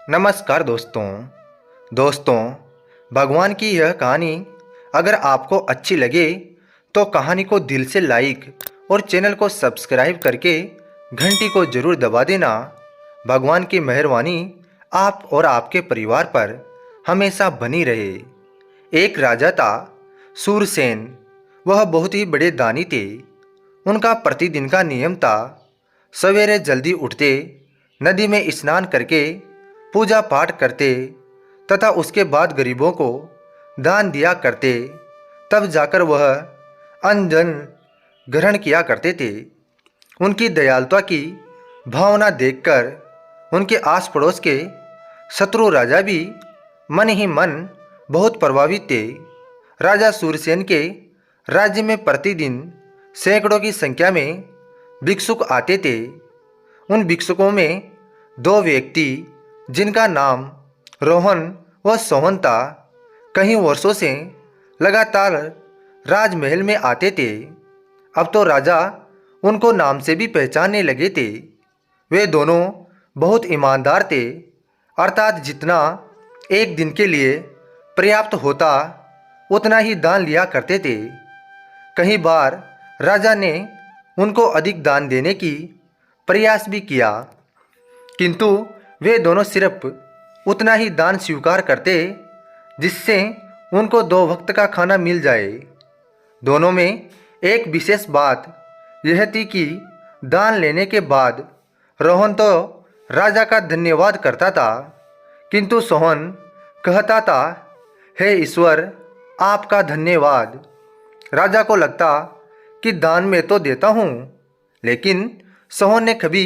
नमस्कार दोस्तों भगवान की यह कहानी अगर आपको अच्छी लगे तो कहानी को दिल से लाइक और चैनल को सब्सक्राइब करके घंटी को ज़रूर दबा देना। भगवान की मेहरबानी आप और आपके परिवार पर हमेशा बनी रहे। एक राजा था सूरसेन। वह बहुत ही बड़े दानी थे। उनका प्रतिदिन का नियम था सवेरे जल्दी उठते, नदी में स्नान करके पूजा पाठ करते तथा उसके बाद गरीबों को दान दिया करते। तब जाकर वह अन्न ग्रहण किया करते थे। उनकी दयालुता की भावना देखकर उनके आस पड़ोस के शत्रु राजा भी मन ही मन बहुत प्रभावित थे। राजा सूरसेन के राज्य में प्रतिदिन सैकड़ों की संख्या में भिक्षुक आते थे। उन भिक्षुकों में दो व्यक्ति जिनका नाम रोहन व सोहन था, कई वर्षों से लगातार राजमहल में आते थे। अब तो राजा उनको नाम से भी पहचानने लगे थे। वे दोनों बहुत ईमानदार थे, अर्थात जितना एक दिन के लिए पर्याप्त होता उतना ही दान लिया करते थे। कई बार राजा ने उनको अधिक दान देने की प्रयास भी किया, किंतु वे दोनों सिर्फ उतना ही दान स्वीकार करते जिससे उनको 2 वक्त का खाना मिल जाए। दोनों में एक विशेष बात यह थी कि दान लेने के बाद रोहन तो राजा का धन्यवाद करता था, किंतु सोहन कहता था, हे ईश्वर, आपका धन्यवाद। राजा को लगता कि दान में तो देता हूँ, लेकिन सोहन ने कभी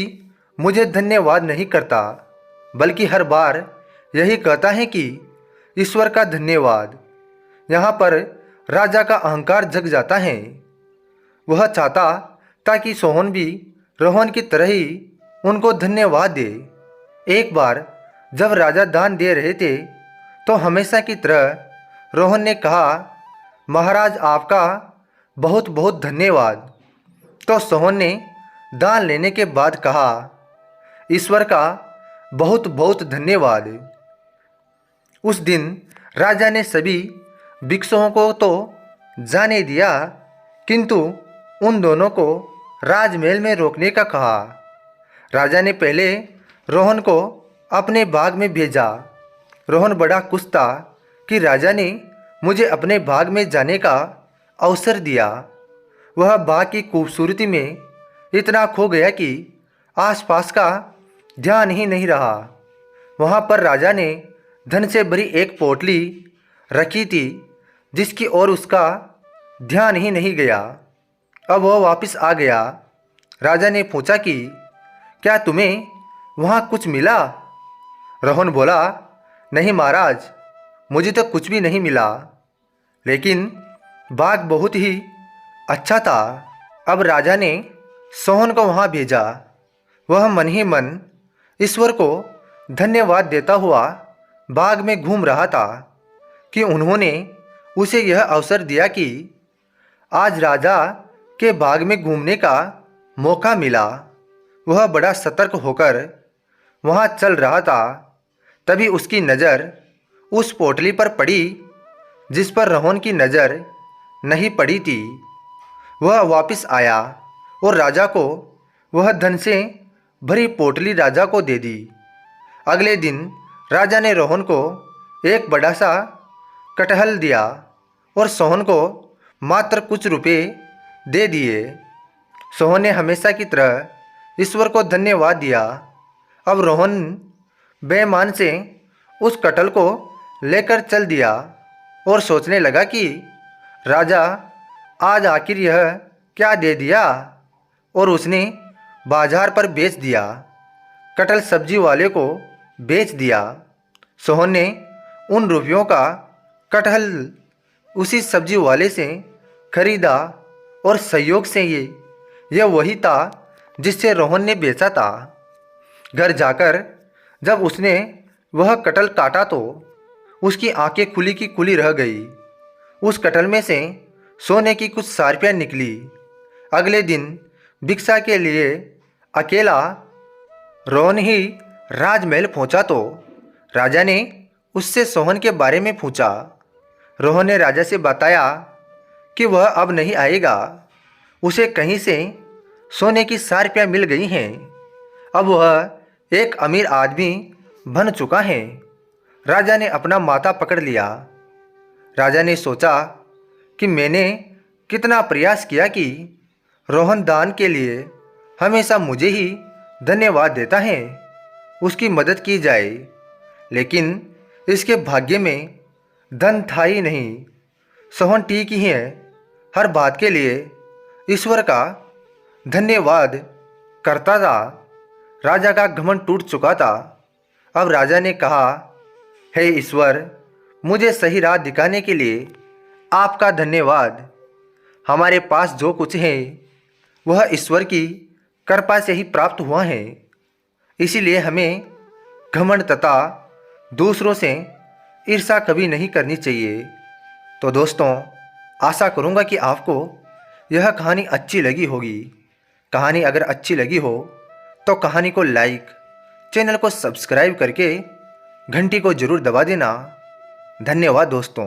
मुझे धन्यवाद नहीं करता, बल्कि हर बार यही कहता है कि ईश्वर का धन्यवाद। यहाँ पर राजा का अहंकार जग जाता है। वह चाहता था कि सोहन भी रोहन की तरह ही उनको धन्यवाद दे। एक बार जब राजा दान दे रहे थे तो हमेशा की तरह रोहन ने कहा, महाराज आपका बहुत बहुत धन्यवाद। तो सोहन ने दान लेने के बाद कहा, ईश्वर का बहुत बहुत धन्यवाद। उस दिन राजा ने सभी भिक्षुओं को तो जाने दिया, किंतु उन दोनों को राजमहल में रोकने का कहा। राजा ने पहले रोहन को अपने बाग में भेजा। रोहन बड़ा खुश था कि राजा ने मुझे अपने बाग में जाने का अवसर दिया। वह बाग की खूबसूरती में इतना खो गया कि आसपास का ध्यान ही नहीं रहा। वहाँ पर राजा ने धन से भरी एक पोटली रखी थी, जिसकी ओर उसका ध्यान ही नहीं गया। अब वह वापस आ गया। राजा ने पूछा कि क्या तुम्हें वहाँ कुछ मिला? रोहन बोला, नहीं महाराज, मुझे तो कुछ भी नहीं मिला, लेकिन बाग बहुत ही अच्छा था। अब राजा ने सोहन को वहाँ भेजा। वह मन ही मन ईश्वर को धन्यवाद देता हुआ बाग में घूम रहा था कि उन्होंने उसे यह अवसर दिया कि आज राजा के बाग में घूमने का मौका मिला। वह बड़ा सतर्क होकर वहाँ चल रहा था। तभी उसकी नज़र उस पोटली पर पड़ी जिस पर रोहन की नज़र नहीं पड़ी थी। वह वापस आया और राजा को वह धन से भरी पोटली राजा को दे दी। अगले दिन राजा ने रोहन को एक बड़ा सा कटहल दिया और सोहन को मात्र कुछ रुपए दे दिए। सोहन ने हमेशा की तरह ईश्वर को धन्यवाद दिया। अब रोहन बेईमान से उस कटहल को लेकर चल दिया और सोचने लगा कि राजा आज आखिर यह क्या दे दिया, और उसने बाजार पर बेच दिया। कटहल सब्जी वाले को बेच दिया। सोहन ने उन रुपयों का कटहल उसी सब्जी वाले से खरीदा और संयोग से यह वही था जिससे रोहन ने बेचा था। घर जाकर जब उसने वह कटहल काटा तो उसकी आंखें खुली की खुली रह गई। उस कटहल में से सोने की कुछ सार्पियाँ निकली। अगले दिन भिक्षा के लिए अकेला रोहन ही राजमहल पहुंचा तो राजा ने उससे सोहन के बारे में पूछा। रोहन ने राजा से बताया कि वह अब नहीं आएगा। उसे कहीं से सोने की 4 रुपया मिल गई हैं। अब वह एक अमीर आदमी बन चुका है। राजा ने अपना माथा पकड़ लिया। राजा ने सोचा कि मैंने कितना प्रयास किया कि रोहन दान के लिए हमेशा मुझे ही धन्यवाद देता है, उसकी मदद की जाए, लेकिन इसके भाग्य में धन था ही नहीं। सोहन ठीक ही है, हर बात के लिए ईश्वर का धन्यवाद करता था। राजा का घमंड टूट चुका था। अब राजा ने कहा, हे ईश्वर, मुझे सही राह दिखाने के लिए आपका धन्यवाद। हमारे पास जो कुछ है वह ईश्वर की कृपा से ही प्राप्त हुआ है। इसीलिए हमें घमंड तथा दूसरों से ईर्ष्या कभी नहीं करनी चाहिए। तो दोस्तों, आशा करूँगा कि आपको यह कहानी अच्छी लगी होगी। कहानी अगर अच्छी लगी हो तो कहानी को लाइक, चैनल को सब्सक्राइब करके घंटी को ज़रूर दबा देना। धन्यवाद दोस्तों।